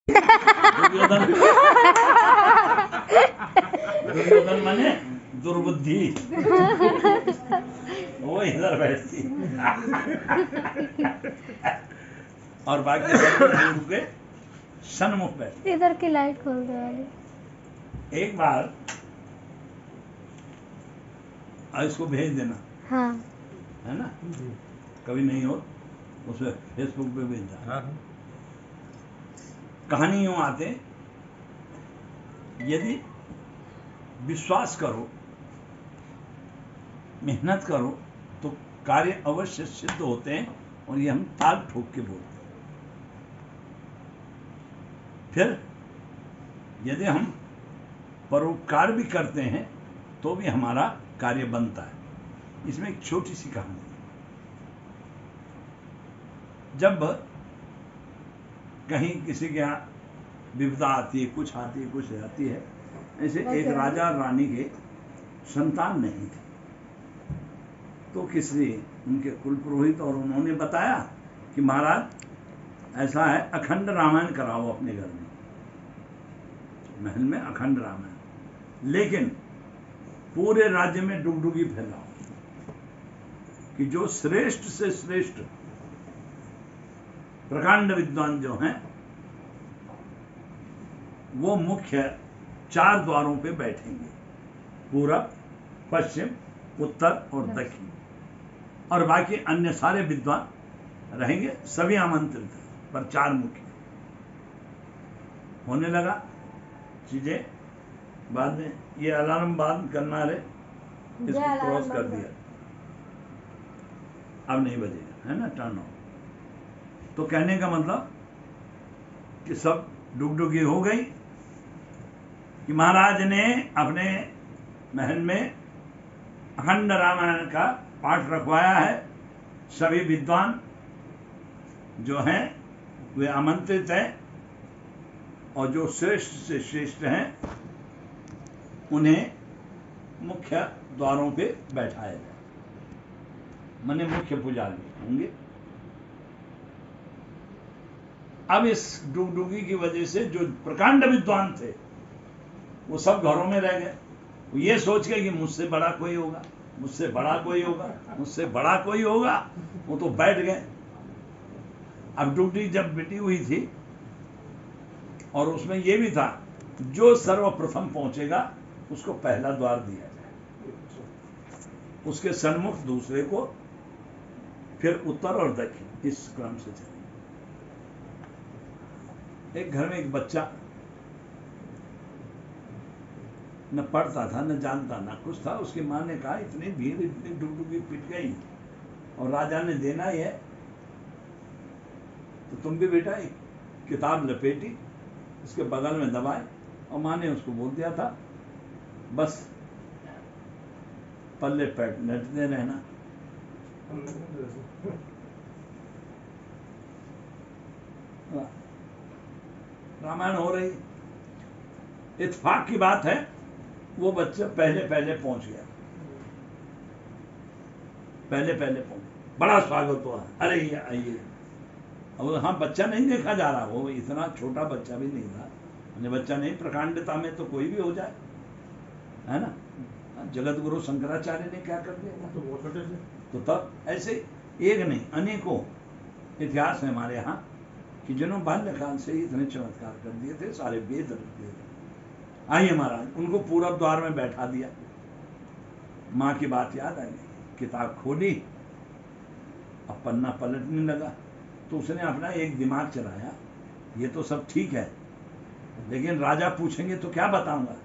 दुर्योधन माने दुर्बुद्धि, वो इधर बैठती और बाकी सब गुरु के सन्मुख बैठते। इधर की लाइट खोल दो वाली। एक बार इसको भेज देना, हाँ है ना, कभी नहीं हो उसे फेसबुक पे भेज देना। हाँ। कहानी यूं आते, यदि विश्वास करो, मेहनत करो तो कार्य अवश्य सिद्ध होते हैं, और ये हम ताल ठोक के बोलते हैं। फिर यदि हम परोपकार भी करते हैं तो भी हमारा कार्य बनता है। इसमें एक छोटी सी कहानी, जब कहीं किसी के यहाँ विपदा आती है, कुछ आती है, कुछ आती है, ऐसे एक राजा और रानी के संतान नहीं थे, तो किसी उनके कुल पुरोहित और उन्होंने बताया कि महाराज ऐसा है, अखंड रामायण कराओ अपने घर में, महल में अखंड रामायण, लेकिन पूरे राज्य में डुगडुगी फैलाओ कि जो श्रेष्ठ से श्रेष्ठ प्रकांड विद्वान जो हैं वो मुख्य 4 द्वारों पे बैठेंगे, पूरब, पश्चिम, उत्तर और दक्षिण, और बाकी अन्य सारे विद्वान रहेंगे, सभी आमंत्रित हैं, पर 4 मुख्य। होने लगा चीजें, बाद में ये अलार्म बंद करना रे, इसको क्रॉस कर दिया, अब नहीं बजेगा, है ना, टर्न ऑफ। तो कहने का मतलब कि सब डुगडुगी हो गई कि महाराज ने अपने महल में अखंड रामायण का पाठ रखवाया है, सभी विद्वान जो हैं वे आमंत्रित हैं, और जो श्रेष्ठ से श्रेष्ठ हैं उन्हें मुख्य द्वारों पे बैठाया जाए, माने मुख्य पुजारी होंगे। अब इस डुगडुगी की वजह से जो प्रकांड विद्वान थे वो सब घरों में रह गए, वो ये सोच के कि मुझसे बड़ा कोई होगा, मुझसे बड़ा कोई होगा, मुझसे बड़ा कोई होगा, वो तो बैठ गए। अब डुगडुगी जब बिटी हुई थी और उसमें ये भी था, जो सर्वप्रथम पहुंचेगा उसको पहला द्वार दिया जाए, उसके सन्मुख दूसरे को, फिर उत्तर और दक्षिण, इस क्रम से चले। एक घर में एक बच्चा न पढ़ता था, न जानता, न कुछ था, उसकी माँ ने कहा इतनी भीड़, इतनी डुगडुगी पिट गई और राजा ने देना ही है, तो तुम भी बेटा एक किताब लपेटी उसके बगल में दबाए, और माँ ने उसको बोल दिया था बस पल्ले पैट लटते रहना। रामायण हो रही, इत्तेफाक की बात है वो बच्चा पहले पहले पहुंच गया, पहले पहले पहुंच, बड़ा स्वागत हुआ, अरे ये आइए। और हाँ, बच्चा नहीं देखा जा रहा, वो इतना छोटा बच्चा भी नहीं था, बच्चा नहीं, प्रकांडता में तो कोई भी हो जाए, है ना। जगत गुरु शंकराचार्य ने क्या कर दिया, तो वो छोटे से, तो तब ऐसे एक नहीं अनेकों इतिहास है हमारे यहाँ कि जिन्होंने बाल्यकाल से ही इतने चमत्कार कर दिए थे, सारे वेद रख दिए थे। आइए महाराज, उनको पूरब द्वार में बैठा दिया। माँ की बात याद आई, किताब खोली, अब पन्ना पलटने लगा, तो उसने अपना एक दिमाग चलाया, ये तो सब ठीक है, लेकिन राजा पूछेंगे तो क्या बताऊंगा,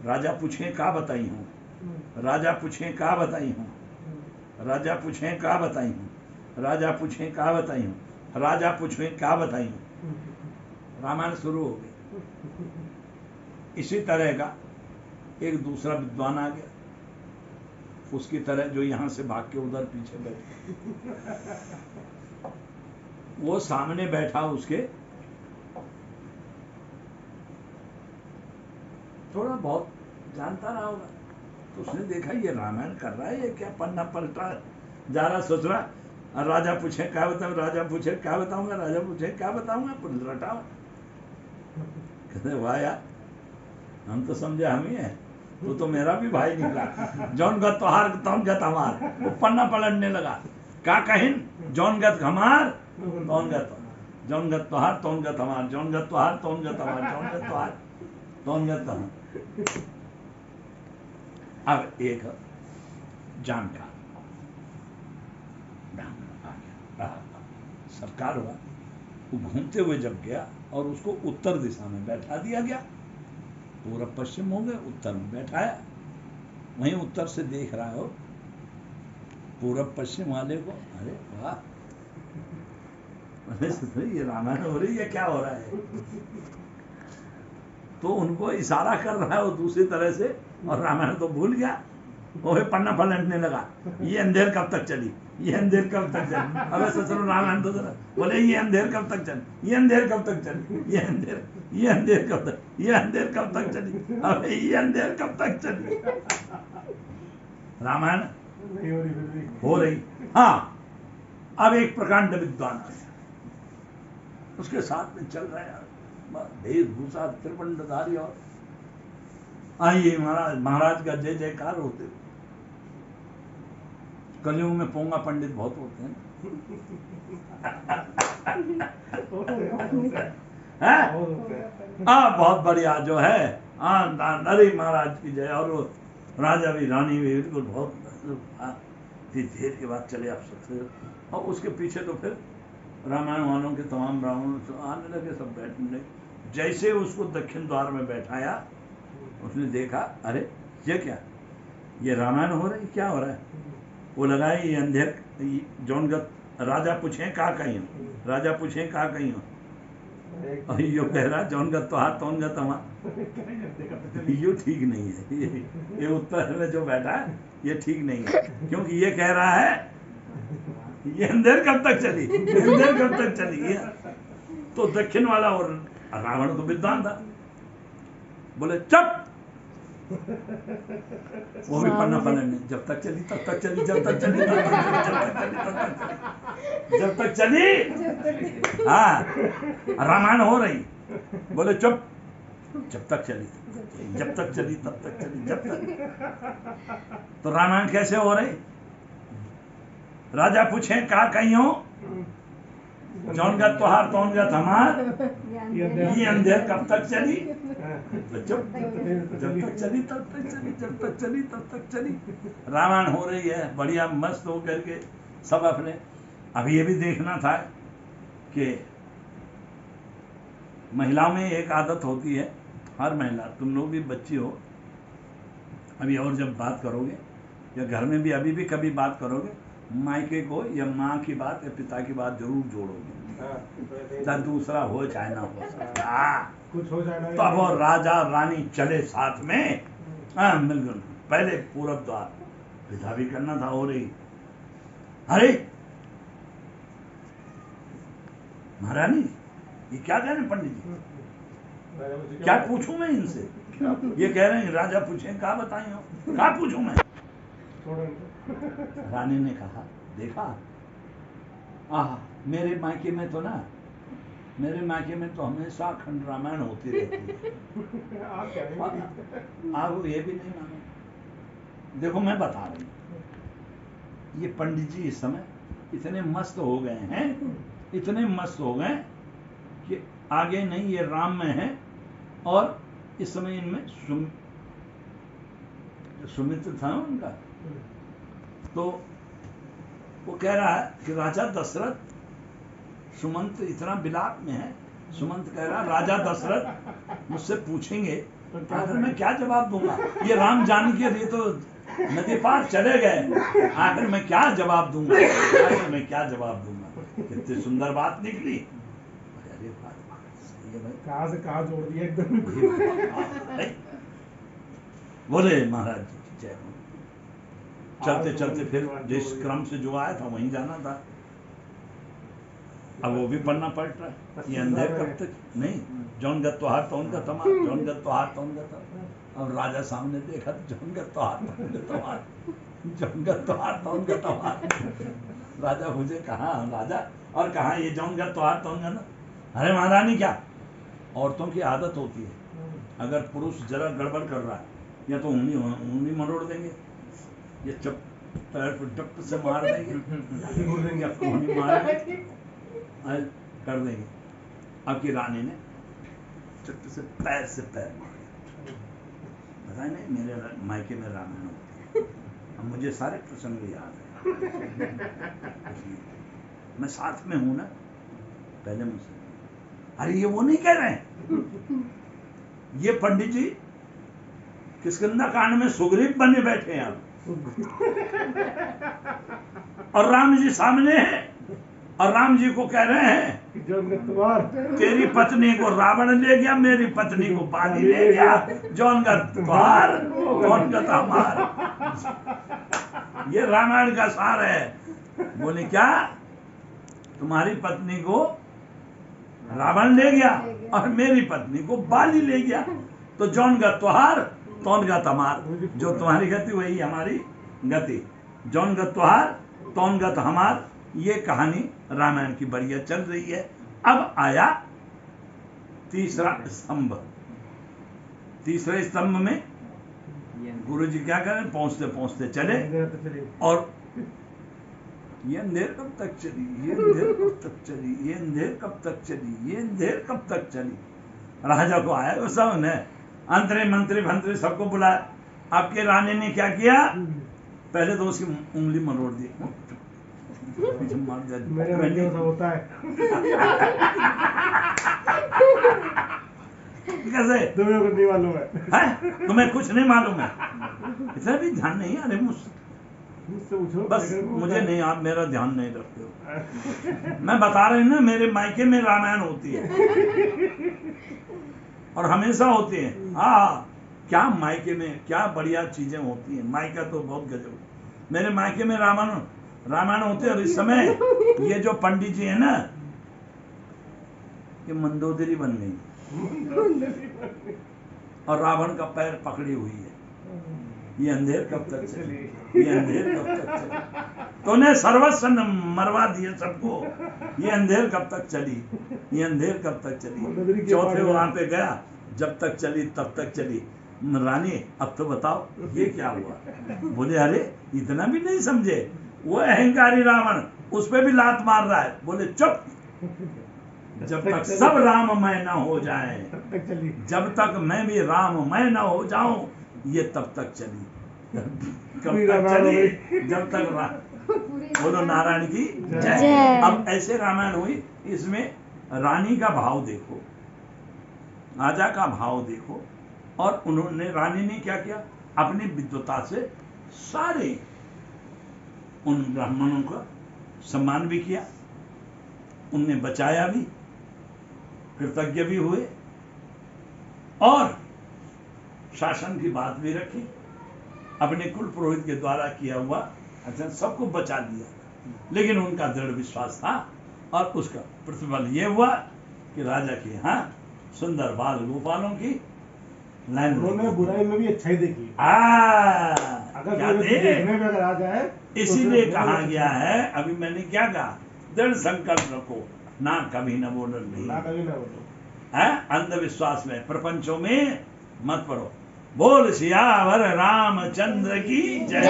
राजा पूछें क्या बताई हूँ, राजा पूछें क्या बताई हूँ, राजा पूछें क्या बताई हूँ, राजा पूछें क्या बताई हूँ, राजा पूछें क्या बताई हूँ। रामायण शुरू हो गई। इसी तरह का एक दूसरा विद्वान आ गया, उसकी तरह जो यहाँ से भाग के उधर पीछे बैठा, वो सामने बैठा, उसके थोड़ा बहुत जानता रहा होगा, तो उसने देखा ये रामायण कर रहा है, ये क्या पन्ना पलटा जा रहा, सोच रहा राजा पूछे क्या बताऊं, राजा पूछे क्या बताऊंगा, राजा पूछे क्या बताऊंगा, रटा कहते वाह यार, हम तो समझे हम ही है, तो मेरा भी भाई निकला। जौन गत तोहार तौन गत हमार, वो पन्ना पलटने लगा। का कहिन, जौन गत हमार तौन गत, जौन गत तोहार तौन गत हमार, जौन गत तोहार तौन गत हमार, जौन गत तोहार तौन गत हमार। अब एक जानकार ब्राह्मण आ गया, सरकार हुआ, वो घूमते हुए जब गया और उसको उत्तर दिशा में बैठा दिया गया। पूरब पश्चिम हो गए, उत्तर में बैठाया। वहीं उत्तर से देख रहा हो पूरब पश्चिम वाले को, अरे वाह, ये रामायण हो रही है, क्या हो रहा है? तो उनको इशारा कर रहा है वो दूसरी तरह से, और रामायण तो भूल गया। वो पन्ना पलटने लगा, ये अंधेर कब तक चली, ये अंधेर कब तक चली। अबे ससुर रामायण तो जरा बोले, ये अंधेर कब तक चली, ये अंधेर कब तक चली, ये अंधेर कब तक, ये अंधेर कब तक चली, अबे ये अंधेर कब तक चली। रामायण हो रही। हाँ, अब एक प्रकांड विद्वान आ गया, उसके साथ में चल रहा है वेशभूषा त्रिपंडधारी, और आइए महाराज का जय जयकार होते। कलयुग में पोंगा पंडित बहुत होते हैं। बहुत बढ़िया जो है, अरे महाराज की जय। और राजा भी रानी भी बिल्कुल बहुत देर के बाद चले आप सकते। और उसके पीछे तो फिर रामायण वालों के तमाम ब्राह्मण आने लगे, सब बैठने लगे। जैसे उसको दक्षिण द्वार में बैठाया, उसने देखा, अरे ये क्या, ये रामायण हो रही, क्या हो रहा है? वो लगा ये अंधेर, जौनगत राजा पूछे कहा कहीं हो, राजा पूछे कहा कहीं हो, और यो कह रहा जौनगत तो हाथ तौनगत हमार। यो ठीक नहीं है, ये उत्तर में जो बैठा है ये ठीक नहीं है, क्योंकि ये कह रहा है ये अंधेर कब तक चली, अंधेर कब तक चली। तो दक्षिण वाला और रावण तो विद्वान था, बोले चुप। वो भी पन्ना पलटने, जब तक चली तब तक चली, जब तक चली तब तक चली, जब तक चली। हाँ, रामायण हो रही, बोले चुप, जब तक चली, जब तक चली तब तक चली, जब तक। तो रामायण कैसे हो रही? राजा पूछे कहा कहीं हो, जौनगत तोहार तौनगत हमार, ये अंधेर कब तक चली, जब तक चली तब तक चली, जब तक चली तब तक चली। रामायण हो रही है, बढ़िया मस्त हो करके सब अपने। अब ये भी देखना था कि महिलाओं में एक आदत होती है, हर महिला, तुम लोग भी बच्ची हो अभी, और जब बात करोगे या घर में भी अभी भी कभी बात करोगे, मायके को या माँ की बात या पिता की बात जरूर जोड़ोगे, चाहे दूसरा हो चाहे ना हो। कुछ हो जाए। तब और राजा रानी चले साथ में, मिलकर पहले पूरब द्वार विधा भी करना था। हो रही, अरे महारानी ये क्या कह रहे हैं पंडित जी, क्या पूछूं मैं इनसे? ये कह रहे हैं राजा पूछे क्या बताएं हो, क्या पूछूं मैं? रानी ने कहा, देखा मेरे मायके में तो ना, मेरे मायके में तो हमेशा अखंड रामायण होती रहती है। आप ये भी नहीं मानो। देखो मैं बता रही हूँ, ये पंडित जी इस समय इतने मस्त हो गए हैं, इतने मस्त हो गए कि आगे नहीं, ये राम में है, और इस समय इनमें सुमित्र था उनका, तो वो कह रहा है कि राजा दशरथ, सुमंत इतना विलाप में है, सुमंत कह रहा राजा दशरथ मुझसे पूछेंगे आखिर मैं क्या जवाब दूंगा, ये राम जान के लिए तो नदी पार चले गए, आखिर मैं क्या जवाब दूंगा, आखिर मैं क्या जवाब दूंगा। कितनी सुंदर बात निकली। अरे कहाँ से कहाँ जोड़ दिया एकदम। बोले महाराज जी जय हो। चलते चलते फिर जिस क्रम से जो आया था वहीं जाना था। अब वो भी पढ़ना पड़ रहा है, ये अंधेर कब तक नहीं, जौन गत त्योहार तौन का तमाम, जौन गत त्योहार तौन का तमाम। और राजा सामने देखा, जौन गत त्योहार तौन का त्योहार, जौन गत त्योहार तौन का त्योहार। राजा मुझे कहा राजा, और कहा ये जौन गत त्योहार तौन का, अरे महारानी क्या औरतों की आदत होती है, अगर पुरुष जरा गड़बड़ कर रहा है या तो उंगली मरोड़ देंगे, या चप पैर पर डप से मार देंगे, या कोहनी मार देंगे, कर देंगे। अब की रानी ने चट से पैर मार दिया। पता नहीं मेरे मायके में रामायण होती है, अब मुझे सारे प्रसंग याद है। मैं साथ में हूं ना, पहले मुझसे अरे ये वो नहीं कह रहे हैं, ये पंडित जी किष्किंधा कांड में सुग्रीव बने बैठे हैं और राम जी सामने हैं और राम जी को कह रहे हैं तेरी पत्नी को रावण ले गया, मेरी पत्नी को बाली ले गया, जौन का त्वार जौन का हमार। ये रामायण का सार है। बोले क्या, तुम्हारी पत्नी को रावण ले गया और मेरी पत्नी को बाली ले गया, तो जौन का त्योहार तौन का तमार। जो तुम्हारी गति वही हमारी गति, जौन का त्योहार तौन का हमार। ये कहानी रामायण की बढ़िया चल रही है। अब आया तीसरा स्तंभ। तीसरे स्तंभ में गुरु जी क्या करें, पहुंचते पहुंचते चले और ये अंधेर कब तक चली, ये अंधेर कब तक चली, ये अंधेर कब तक चली, ये अंधेर कब तक चली। राजा को आया वो सब ने, अंतरे मंत्री भंत्री सबको बुलाया। आपके रानी ने क्या किया, पहले तो उसकी उंगली मरोड़ दी, मार दिया। मेरे बच्चे को होता है कैसे, तुम्हें कुछ नहीं मालूम है? तुम्हें कुछ नहीं मालूम है, इतना भी ध्यान नहीं। अरे मुझसे पूछो, बस मुझे नहीं, आप मेरा ध्यान नहीं रखते हो। मैं बता रही हूँ ना, मेरे मायके में रामायण होती है और हमेशा होती है। हाँ, क्या मायके में क्या बढ़िया चीजें होती हैं, मायका तो बहुत गजब। मेरे मायके में रामायण होते है। और इस समय ये जो पंडित जी है ना, ये मंदोदरी बन गई और रावण का पैर पकड़ी हुई है। ये अंधेर कब तक चली, ये अंधेर कब तक चली, तूने सर्वस्व मरवा दिए सबको, ये अंधेर कब तक चली, ये अंधेर कब तक चली। चौथे वहां पे गया, जब तक चली तब तक चली। रानी अब तो बताओ ये क्या हुआ। बोले अरे इतना भी नहीं समझे, वो अहंकारी रावण उस पे भी लात मार रहा है। बोले चुप, जब तक सब राममय न हो जाए, जब तक मैं भी राममय न हो जाऊं, ये तब तक चली। कब तक चली, जब तक बोलो नारायण की जय। अब ऐसे रामायण हुई। इसमें रानी का भाव देखो, राजा का भाव देखो। और उन्होंने, रानी ने क्या किया, अपनी विद्वता से सारे उन ब्राह्मणों का सम्मान भी किया, उनने बचाया भी, कृतज्ञ भी हुए और शासन की बात भी रखी। अपने कुल पुरोहित के द्वारा किया हुआ अच्छा सबको बचा दिया। लेकिन उनका दृढ़ विश्वास था और उसका प्रतिफल ये हुआ कि राजा के यहाँ सुंदर बाल गोपालों की लाइन। उन्होंने बुराई में भी अच्छाई देखी। अगर देखने में अगर आ जाए, इसीलिए कहा गया है, अभी मैंने क्या कहा, दृढ़ संकल्प रखो, ना कभी न बोलो नहीं, ना कभी ना बोलो है। अंधविश्वास में, प्रपंचों में मत पड़ो। बोल सियावर रामचंद्र की जय,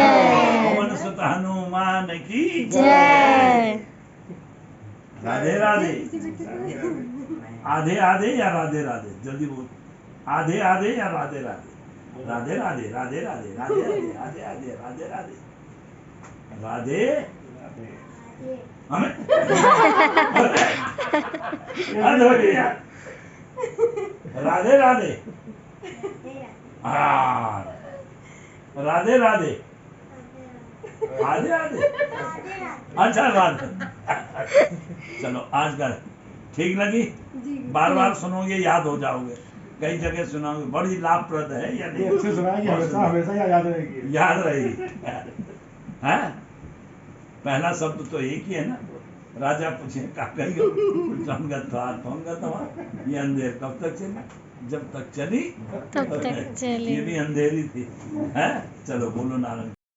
पवन सुत हनुमान की जय। राधे राधे। आधे आधे या राधे राधे, जल्दी बोल। आधे आधे या राधे राधे, राधे राधे, राधे राधे, राधे राधे, राधे राधे, राधे राधे, राधे हमें राधे राधे, राधे राधे, राधे राधे, अच्छा राधे। चलो आज का ठीक लगी, बार बार सुनोगे याद हो जाओगे, कई जगह सुनाओगे, बड़ी लाभप्रद है या नहीं? अच्छे सुनाएंगे, हमेशा हमेशा याद रहेगी, याद रहेगी। है पहला शब्द तो एक ही है ना। राजा पूछे का कहियो, ये अंधेर कब तक चली, जब तक चली तब तक चली। ये भी अंधेरी थी। है चलो बोलो नारायण।